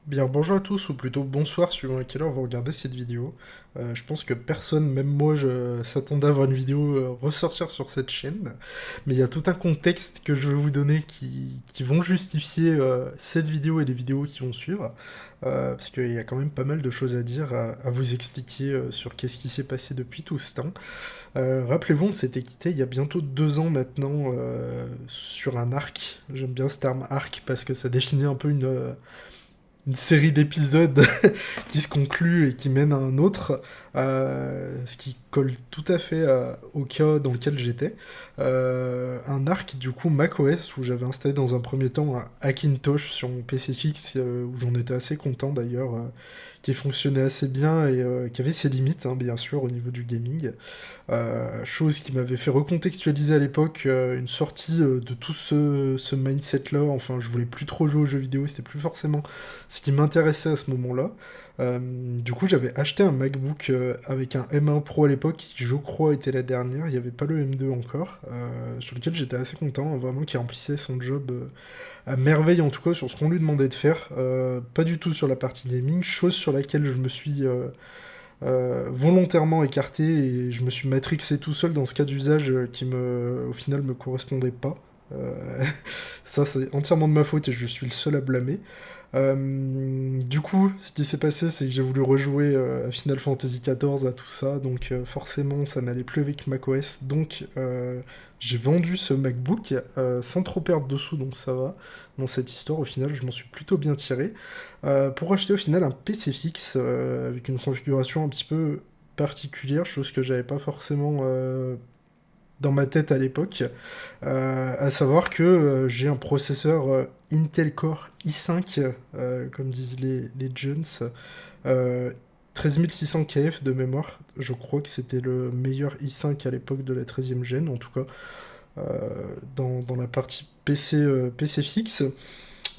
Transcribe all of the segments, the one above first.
Bien, bonjour à tous, ou plutôt bonsoir, suivant à quelle heure vous regardez cette vidéo. Je pense que personne, même moi, je s'attendait à voir une vidéo ressortir sur cette chaîne. Mais il y a tout un contexte que je vais vous donner qui vont justifier cette vidéo et les vidéos qui vont suivre. Parce qu'il y a quand même pas mal de choses à dire, à vous expliquer sur qu'est-ce qui s'est passé depuis tout ce temps. Rappelez-vous, on s'était quitté il y a bientôt 2 ans maintenant sur un arc. J'aime bien ce terme arc parce que ça définit un peu une série d'épisodes qui se conclut et qui mène à un autre, ce qui colle tout à fait au cas dans lequel j'étais. Un arc du coup macOS où j'avais installé dans un premier temps un Hackintosh sur mon PC fixe, où j'en étais assez content d'ailleurs, qui fonctionnait assez bien et qui avait ses limites, hein, bien sûr, au niveau du gaming. Chose qui m'avait fait recontextualiser à l'époque une sortie de tout ce mindset-là. Enfin, je voulais plus trop jouer aux jeux vidéo, c'était plus forcément ce qui m'intéressait à ce moment-là. Du coup, j'avais acheté un MacBook avec un M1 Pro à l'époque, qui je crois était la dernière, il n'y avait pas le M2 encore, sur lequel j'étais assez content, hein, vraiment, qui remplissait son job à merveille, en tout cas, sur ce qu'on lui demandait de faire. Pas du tout sur la partie gaming, chose sur laquelle je me suis volontairement écarté et je me suis matrixé tout seul dans ce cas d'usage qui au final me correspondait pas. Ça c'est entièrement de ma faute et je suis le seul à blâmer. Du coup, ce qui s'est passé, c'est que j'ai voulu rejouer à Final Fantasy XIV, à tout ça, donc forcément ça n'allait plus avec macOS, donc j'ai vendu ce MacBook sans trop perdre de sous, donc ça va. Dans cette histoire, au final, je m'en suis plutôt bien tiré. Pour acheter au final un PC fixe avec une configuration un petit peu particulière, chose que j'avais pas forcément dans ma tête à l'époque, à savoir que j'ai un processeur Intel Core i5, comme disent les Jones, euh, 13600 KF de mémoire. Je crois que c'était le meilleur i5 à l'époque de la 13e gêne, en tout cas euh, dans la partie PC, PC fixe.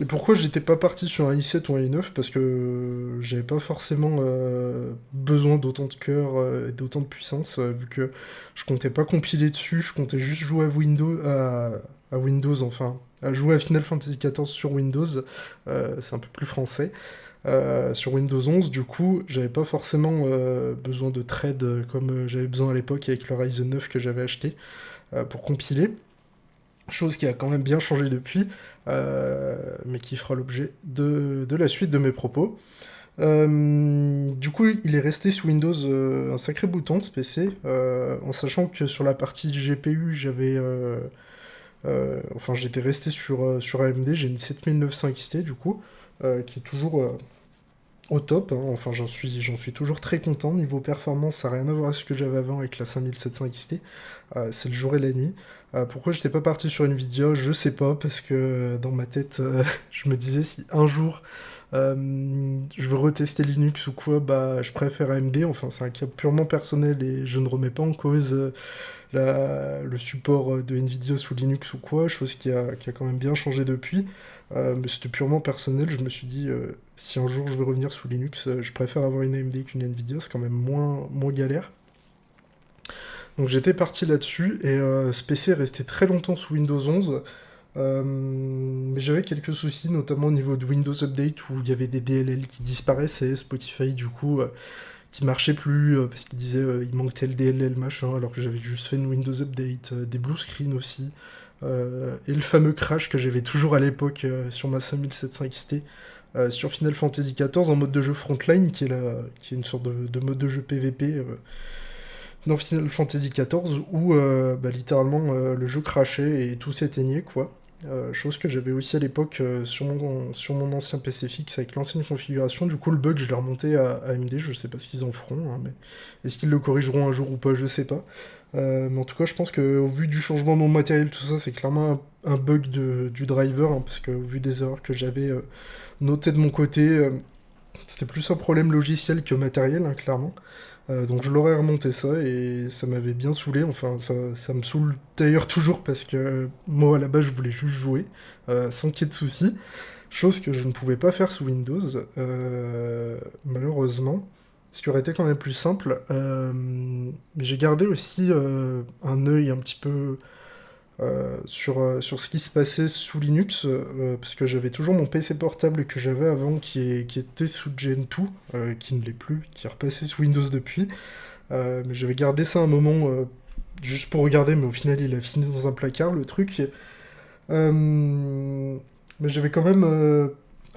Et pourquoi j'étais pas parti sur un i7 ou un i9? Parce que j'avais pas forcément besoin d'autant de cœur et d'autant de puissance, vu que je comptais pas compiler dessus, je comptais juste jouer à Windows, enfin, à jouer à Final Fantasy XIV sur Windows, c'est un peu plus français. Sur Windows 11, du coup, j'avais pas forcément besoin de trade comme j'avais besoin à l'époque avec le Ryzen 9 que j'avais acheté pour compiler. Chose qui a quand même bien changé depuis, mais qui fera l'objet de la suite de mes propos. Du coup, il est resté sous Windows un sacré bout de temps, ce PC, en sachant que sur la partie GPU, enfin, j'étais resté sur AMD, j'ai une 7900 XT, du coup, qui est toujours au top, hein. Enfin, j'en suis toujours très content. Niveau performance, ça n'a rien à voir avec ce que j'avais avant avec la 5700 XT. C'est le jour et la nuit. Pourquoi j'étais pas parti sur Nvidia, je sais pas, parce que dans ma tête, je me disais si un jour je veux retester Linux ou quoi, bah je préfère AMD. Enfin, c'est un cas purement personnel et je ne remets pas en cause le support de Nvidia sous Linux ou quoi, chose qui a quand même bien changé depuis. Mais c'était purement personnel, je me suis dit, si un jour je veux revenir sous Linux, je préfère avoir une AMD qu'une Nvidia, c'est quand même moins galère. Donc j'étais parti là-dessus, et ce PC est resté très longtemps sous Windows 11, mais j'avais quelques soucis, notamment au niveau de Windows Update, où il y avait des DLL qui disparaissaient, Spotify du coup, qui marchait plus, parce qu'il disait il manque tel DLL machin, alors que j'avais juste fait une Windows Update, des blue screen aussi, et le fameux crash que j'avais toujours à l'époque sur ma 5700 XT, sur Final Fantasy XIV en mode de jeu frontline, qui est une sorte de mode de jeu PVP dans Final Fantasy XIV, où bah, littéralement le jeu crashait et tout s'éteignait, quoi. Chose que j'avais aussi à l'époque sur mon ancien PC fixe avec l'ancienne configuration. Du coup, le bug, je l'ai remonté à AMD. Je sais pas ce qu'ils en feront, hein, mais est-ce qu'ils le corrigeront un jour ou pas, je sais pas. Mais en tout cas, je pense qu'au vu du changement de mon matériel, tout ça, c'est clairement un bug du driver, hein, parce que au vu des erreurs que j'avais notées de mon côté, c'était plus un problème logiciel que matériel, hein, clairement. Donc je leur ai remonté ça et ça m'avait bien saoulé. Enfin, ça me saoule d'ailleurs toujours parce que moi à la base je voulais juste jouer sans qu'il y ait de soucis. Chose que je ne pouvais pas faire sous Windows, malheureusement. Ce qui aurait été quand même plus simple. Mais j'ai gardé aussi un œil un petit peu sur ce qui se passait sous Linux, parce que j'avais toujours mon PC portable que j'avais avant qui était sous Gentoo, qui ne l'est plus, qui est repassé sous Windows depuis. Mais j'avais gardé ça un moment juste pour regarder, mais au final il a fini dans un placard le truc. Mais j'avais quand même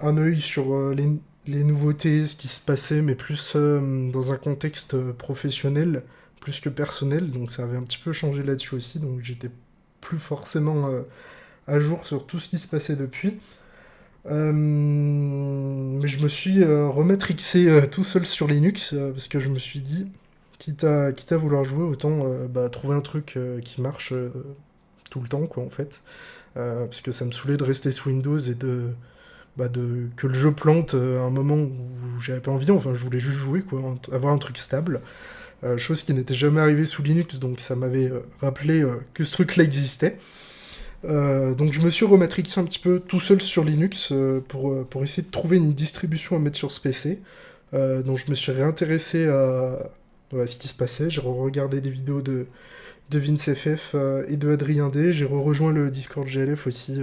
un œil sur les nouveautés, ce qui se passait, mais plus dans un contexte professionnel, plus que personnel, donc ça avait un petit peu changé là-dessus aussi, donc j'étais plus forcément à jour sur tout ce qui se passait depuis. Mais je me suis rematrixé tout seul sur Linux, parce que je me suis dit, quitte à vouloir jouer, autant trouver un truc qui marche tout le temps, quoi, en fait. Parce que ça me saoulait de rester sous Windows et que le jeu plante à un moment où j'avais pas envie, enfin je voulais juste jouer, quoi, avoir un truc stable. Chose qui n'était jamais arrivée sous Linux, donc ça m'avait rappelé que ce truc-là existait. Donc je me suis rematrixé un petit peu tout seul sur Linux pour essayer de trouver une distribution à mettre sur ce PC. Donc je me suis réintéressé à ce qui se passait, j'ai regardé des vidéos de VinceFF et de Adrien D. J'ai rejoint le Discord GLF aussi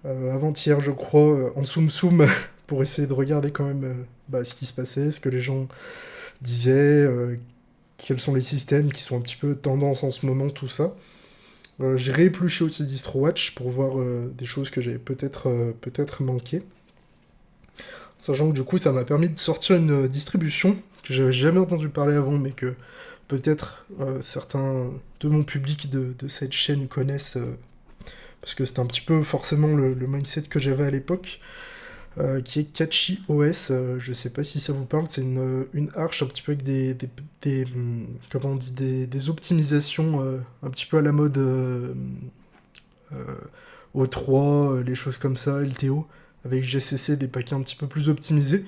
avant-hier, je crois, en Soum Soum, pour essayer de regarder quand même ce qui se passait, ce que les gens disaient, quels sont les systèmes qui sont un petit peu tendance en ce moment, tout ça. J'ai réépluché aussi DistroWatch pour voir des choses que j'avais peut-être manquées. Sachant que du coup, ça m'a permis de sortir une distribution que j'avais jamais entendu parler avant, mais que peut-être certains de mon public de cette chaîne connaissent, parce que c'était un petit peu forcément le mindset que j'avais à l'époque, qui est Catchy OS. Je sais pas si ça vous parle, c'est une arche un petit peu avec comment on dit, des optimisations un petit peu à la mode O3, les choses comme ça, LTO, avec GCC, des paquets un petit peu plus optimisés.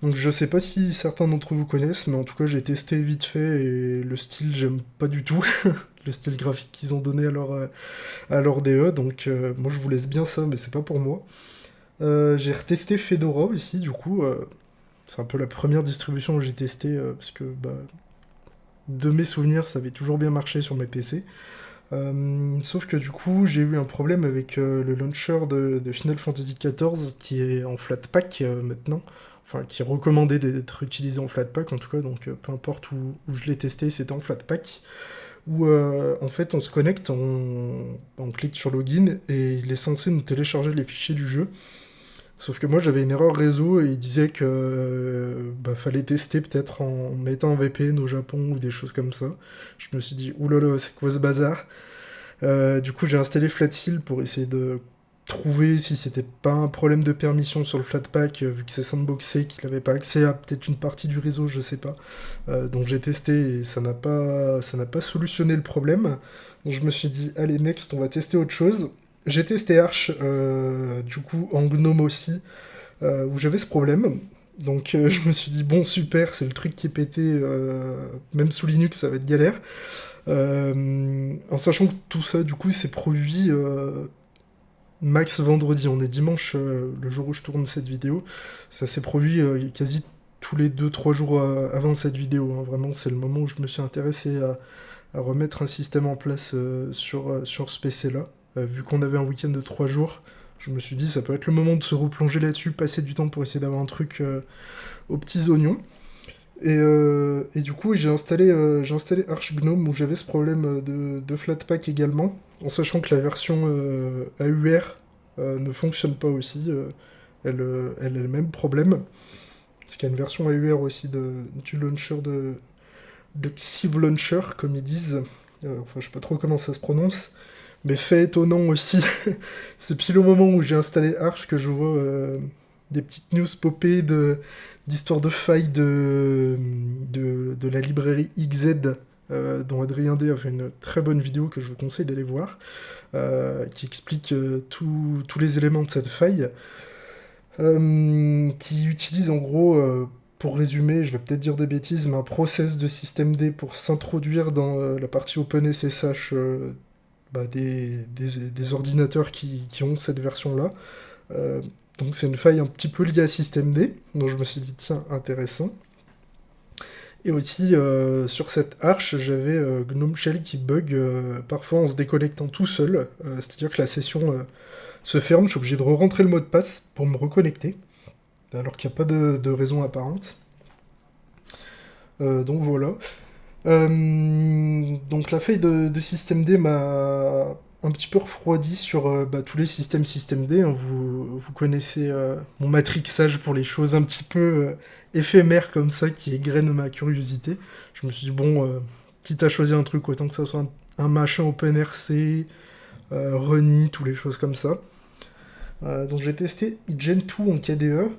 Donc je sais pas si certains d'entre vous connaissent, mais en tout cas j'ai testé vite fait et le style j'aime pas du tout, le style graphique qu'ils ont donné à leur DE, donc moi je vous laisse bien ça, mais c'est pas pour moi. J'ai retesté Fedora aussi, du coup, c'est un peu la première distribution que j'ai testée, parce que de mes souvenirs ça avait toujours bien marché sur mes PC. Sauf que du coup j'ai eu un problème avec le launcher de Final Fantasy XIV qui est en Flatpak maintenant, enfin qui est recommandé d'être utilisé en Flatpak en tout cas, donc peu importe où je l'ai testé, c'était en Flatpak, où en fait on se connecte, on clique sur login et il est censé nous télécharger les fichiers du jeu. Sauf que moi j'avais une erreur réseau et il disait que fallait tester peut-être en mettant un VPN au Japon ou des choses comme ça. Je me suis dit oulala, c'est quoi ce bazar? Du coup j'ai installé Flatsil pour essayer de trouver si c'était pas un problème de permission sur le Flatpak, vu que c'est sandboxé, qu'il avait pas accès à peut-être une partie du réseau, je sais pas. Donc j'ai testé et ça n'a pas solutionné le problème. Donc je me suis dit allez next, on va tester autre chose. J'ai testé Arch, du coup en GNOME aussi, où j'avais ce problème. Donc je me suis dit bon super, c'est le truc qui est pété, même sous Linux ça va être galère. En sachant que tout ça du coup c'est produit max vendredi, on est dimanche, le jour où je tourne cette vidéo, ça s'est produit quasi tous les 2-3 jours avant cette vidéo, hein. Vraiment c'est le moment où je me suis intéressé à remettre un système en place sur ce PC là. Vu qu'on avait un week-end de 3 jours, je me suis dit ça peut être le moment de se replonger là-dessus, passer du temps pour essayer d'avoir un truc aux petits oignons. Et du coup, j'ai installé Arch Gnome où j'avais ce problème de Flatpak également, en sachant que la version AUR ne fonctionne pas aussi. Elle a le même problème. Parce qu'il y a une version AUR aussi du launcher de Xiv Launcher, comme ils disent. Enfin, je sais pas trop comment ça se prononce. Mais fait étonnant aussi, c'est pile au moment où j'ai installé Arch que je vois des petites news popper d'histoires de failles de la librairie XZ, dont Adrien D a fait une très bonne vidéo que je vous conseille d'aller voir, qui explique tous les éléments de cette faille, qui utilise en gros, pour résumer, je vais peut-être dire des bêtises, mais un process de système D pour s'introduire dans la partie OpenSSH des ordinateurs qui ont cette version-là. Donc c'est une faille un petit peu liée à système D, donc je me suis dit tiens, intéressant. Et aussi, sur cette arche, j'avais Gnome Shell qui bug parfois en se déconnectant tout seul. C'est-à-dire que la session se ferme, je suis obligé de re-rentrer le mot de passe pour me reconnecter, alors qu'il n'y a pas de raison apparente. Donc voilà. Donc la feuille de système D m'a un petit peu refroidi sur tous les systèmes système D, hein. Vous connaissez mon matrixage pour les choses un petit peu éphémères comme ça qui égrènent ma curiosité. Je me suis dit, bon, quitte à choisir un truc, autant que ça soit un machin OpenRC, Runny, toutes les choses comme ça. Donc j'ai testé Gen2 en KDE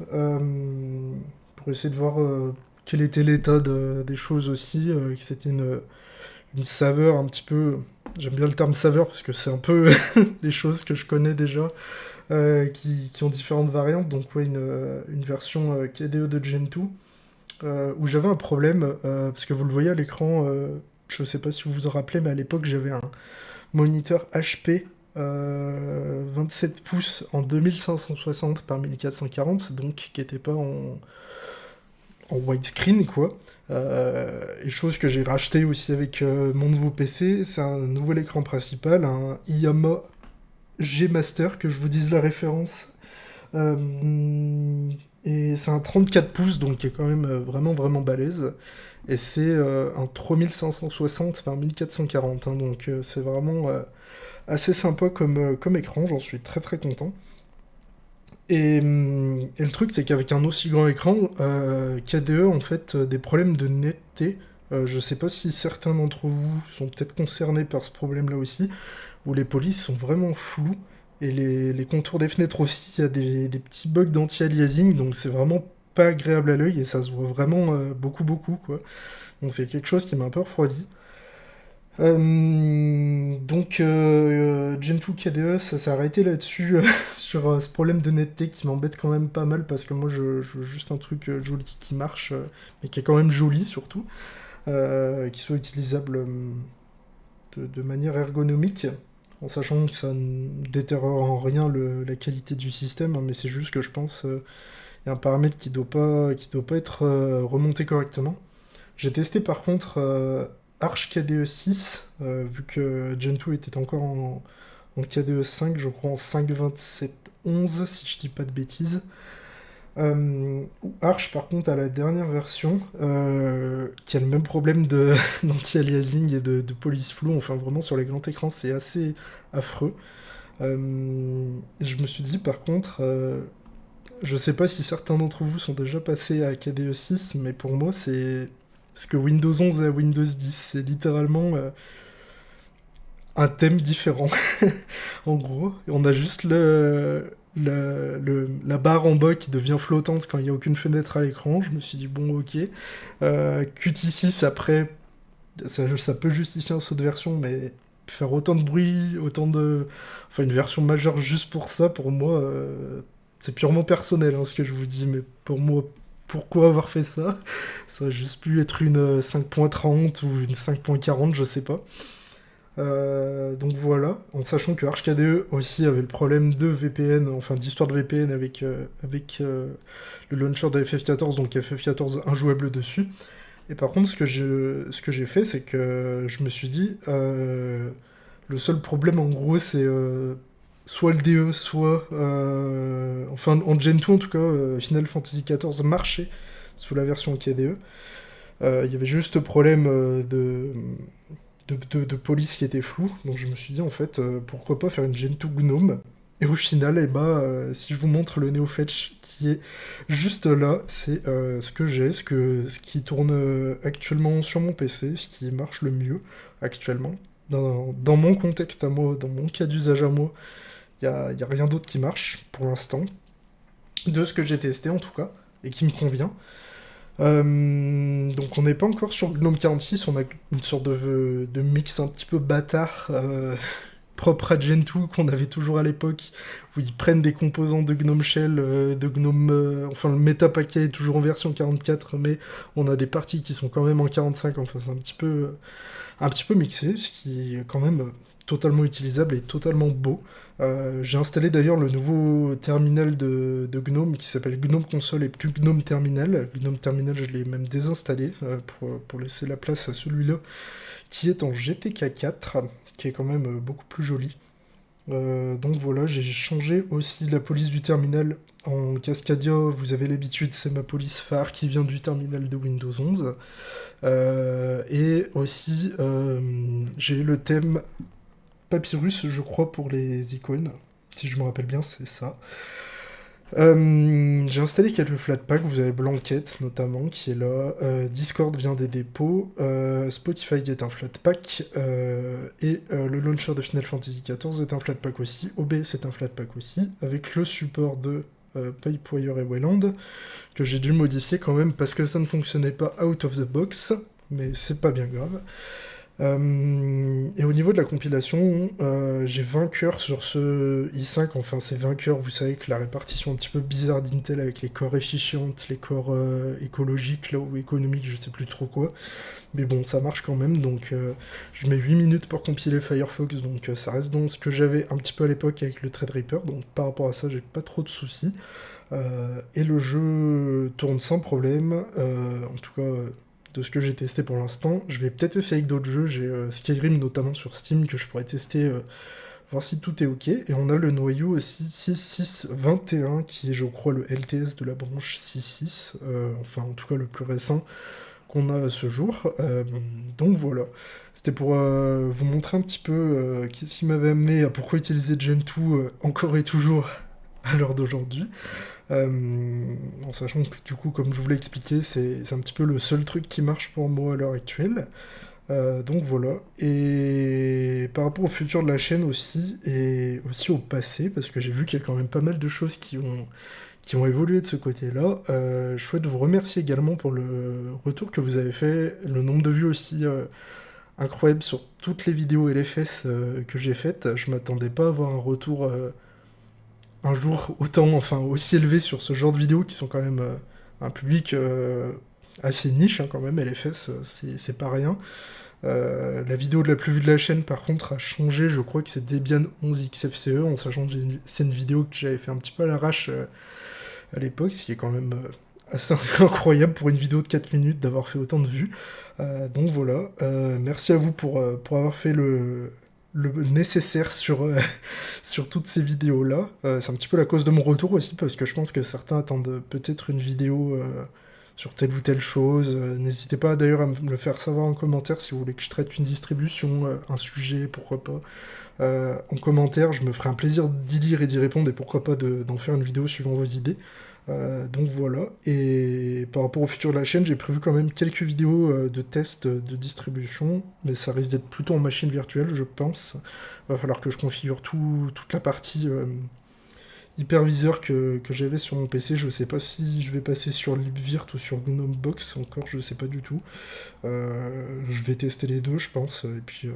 pour essayer de voir quel était l'état des choses aussi, que c'était une saveur un petit peu... J'aime bien le terme saveur parce que c'est un peu les choses que je connais déjà qui ont différentes variantes. Donc ouais, une version KDE de Gen2 où j'avais un problème parce que vous le voyez à l'écran, je sais pas si vous vous en rappelez, mais à l'époque j'avais un moniteur HP 27 pouces en 2560 par 1440, donc qui n'était pas en widescreen, quoi. Et chose que j'ai racheté aussi avec mon nouveau PC, c'est un nouvel écran principal, un Yamaha G Master, que je vous dise la référence. Et c'est un 34 pouces, donc qui est quand même vraiment vraiment balèze. Et c'est un 3560 par 1440, hein, donc c'est vraiment assez sympa comme écran, j'en suis très très content. Et le truc, c'est qu'avec un aussi grand écran, KDE en fait des problèmes de netteté. Je sais pas si certains d'entre vous sont peut-être concernés par ce problème-là aussi, où les polices sont vraiment floues, et les contours des fenêtres aussi, il y a des petits bugs d'anti-aliasing, donc c'est vraiment pas agréable à l'œil, et ça se voit vraiment beaucoup beaucoup, quoi. Donc c'est quelque chose qui m'a un peu refroidi. Gen2 KDE, ça s'est arrêté là-dessus, sur ce problème de netteté qui m'embête quand même pas mal, parce que moi je veux juste un truc joli qui marche, mais qui est quand même joli surtout, qui soit utilisable de manière ergonomique, en sachant que ça ne détériore en rien la qualité du système, hein, mais c'est juste que je pense il y a un paramètre qui doit pas être remonté correctement. J'ai testé par contre Arch KDE 6, vu que Gen2 était encore en KDE 5, je crois en 5.27.11, si je dis pas de bêtises. Arch, par contre, a la dernière version, qui a le même problème d'anti-aliasing et de police flow. Enfin, vraiment, sur les grands écrans, c'est assez affreux. Je me suis dit, par contre, je sais pas si certains d'entre vous sont déjà passés à KDE 6, mais pour moi, c'est ce que Windows 11 est à Windows 10. C'est littéralement un thème différent. En gros, on a juste la barre en bas qui devient flottante quand il n'y a aucune fenêtre à l'écran. Je me suis dit, bon, ok. Qt6, après, ça peut justifier un saut de version, mais faire autant de bruit, Enfin, une version majeure juste pour ça, pour moi, c'est purement personnel, hein, ce que je vous dis, mais pour moi, pourquoi avoir fait ça? Ça aurait juste pu être une 5.30 ou une 5.40, je sais pas. Donc voilà, en sachant que ArchKDE aussi avait le problème de VPN, enfin d'histoire de VPN avec le launcher de FF14, donc FF14 injouable dessus. Et par contre, ce que j'ai fait, c'est que je me suis dit, le seul problème en gros, c'est soit le DE, soit... enfin, en Gen 2 en tout cas, Final Fantasy XIV marchait sous la version KDE. Il y avait juste le problème de police qui était flou, donc je me suis dit en fait pourquoi pas faire une Gen 2 Gnome. Et au final, si je vous montre le NeoFetch qui est juste là, c'est ce que j'ai, ce qui tourne actuellement sur mon PC, ce qui marche le mieux actuellement. Dans mon contexte à moi, dans mon cas d'usage à moi, il y a rien d'autre qui marche pour l'instant, de ce que j'ai testé en tout cas, et qui me convient. Donc on n'est pas encore sur Gnome 46, on a une sorte de mix un petit peu bâtard, propre à Gen 2 qu'on avait toujours à l'époque, où ils prennent des composants de Gnome Shell, de Gnome... enfin le méta paquet est toujours en version 44, mais on a des parties qui sont quand même en 45, enfin c'est un petit peu mixé, ce qui est quand même totalement utilisable et totalement beau. J'ai installé d'ailleurs le nouveau terminal de GNOME qui s'appelle GNOME Console et plus GNOME Terminal. GNOME Terminal, je l'ai même désinstallé pour laisser la place à celui-là qui est en GTK4, qui est quand même beaucoup plus joli. Donc voilà, j'ai changé aussi la police du terminal en Cascadia. Vous avez l'habitude, c'est ma police phare qui vient du terminal de Windows 11. Et aussi, j'ai le thème Papyrus, je crois, pour les icônes. Si je me rappelle bien, c'est ça. J'ai installé quelques Flatpak, vous avez Blanket notamment qui est là, Discord vient des dépôts, Spotify est un Flatpak, et le launcher de Final Fantasy XIV est un Flatpak aussi, OBS est un Flatpak aussi, avec le support de Pipewire et Wayland, que j'ai dû modifier quand même parce que ça ne fonctionnait pas out of the box, mais c'est pas bien grave. Et au niveau de la compilation, j'ai 20 cœurs sur ce i5, enfin c'est 20 cœurs, vous savez que la répartition un petit peu bizarre d'Intel avec les corps efficientes, les corps écologiques là, ou économiques, je sais plus trop quoi, mais bon ça marche quand même, donc je mets 8 minutes pour compiler Firefox, donc ça reste dans ce que j'avais un petit peu à l'époque avec le Threadripper, donc par rapport à ça j'ai pas trop de soucis, et le jeu tourne sans problème, en tout cas de ce que j'ai testé pour l'instant. Je vais peut-être essayer avec d'autres jeux, j'ai Skyrim notamment sur Steam que je pourrais tester, voir si tout est ok. Et on a le noyau aussi 6621 qui est je crois le LTS de la branche 6.6, enfin en tout cas le plus récent qu'on a à ce jour. Donc voilà, c'était pour vous montrer un petit peu qu'est-ce qui m'avait amené à pourquoi utiliser Gentoo encore et toujours à l'heure d'aujourd'hui. En sachant que du coup, comme je vous l'ai expliqué, c'est un petit peu le seul truc qui marche pour moi à l'heure actuelle. Donc voilà. Et par rapport au futur de la chaîne aussi, et aussi au passé, parce que j'ai vu qu'il y a quand même pas mal de choses qui ont évolué de ce côté-là, je souhaite vous remercier également pour le retour que vous avez fait, le nombre de vues aussi incroyable sur toutes les vidéos LFS que j'ai faites. Je m'attendais pas à avoir un retour un jour autant, enfin aussi élevé sur ce genre de vidéos qui sont quand même un public assez niche hein, quand même, LFS, c'est pas rien. La vidéo de la plus vue de la chaîne par contre a changé, je crois que c'est Debian 11 XFCE, en sachant que c'est une vidéo que j'avais fait un petit peu à l'arrache à l'époque, ce qui est quand même assez incroyable pour une vidéo de 4 minutes d'avoir fait autant de vues. Donc voilà, merci à vous pour avoir fait le nécessaire sur, sur toutes ces vidéos-là. C'est un petit peu la cause de mon retour aussi, parce que je pense que certains attendent peut-être une vidéo sur telle ou telle chose. N'hésitez pas d'ailleurs à me le faire savoir en commentaire si vous voulez que je traite une distribution, un sujet, pourquoi pas. En commentaire, je me ferai un plaisir d'y lire et d'y répondre, et pourquoi pas d'en faire une vidéo suivant vos idées. Donc voilà, et par rapport au futur de la chaîne, j'ai prévu quand même quelques vidéos de tests de distribution, mais ça risque d'être plutôt en machine virtuelle, je pense. Va falloir que je configure toute la partie hyperviseur que j'avais sur mon PC. Je sais pas si je vais passer sur LibVirt ou sur GnomeBox encore, je sais pas du tout. Je vais tester les deux, je pense, et puis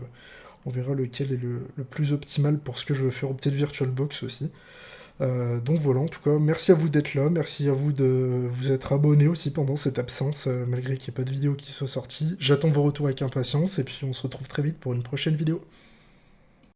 on verra lequel est le plus optimal pour ce que je veux faire, ou peut-être VirtualBox aussi. Donc voilà, en tout cas, merci à vous d'être là, merci à vous de vous être abonnés aussi pendant cette absence, malgré qu'il n'y ait pas de vidéo qui soit sortie. J'attends vos retours avec impatience, et puis on se retrouve très vite pour une prochaine vidéo.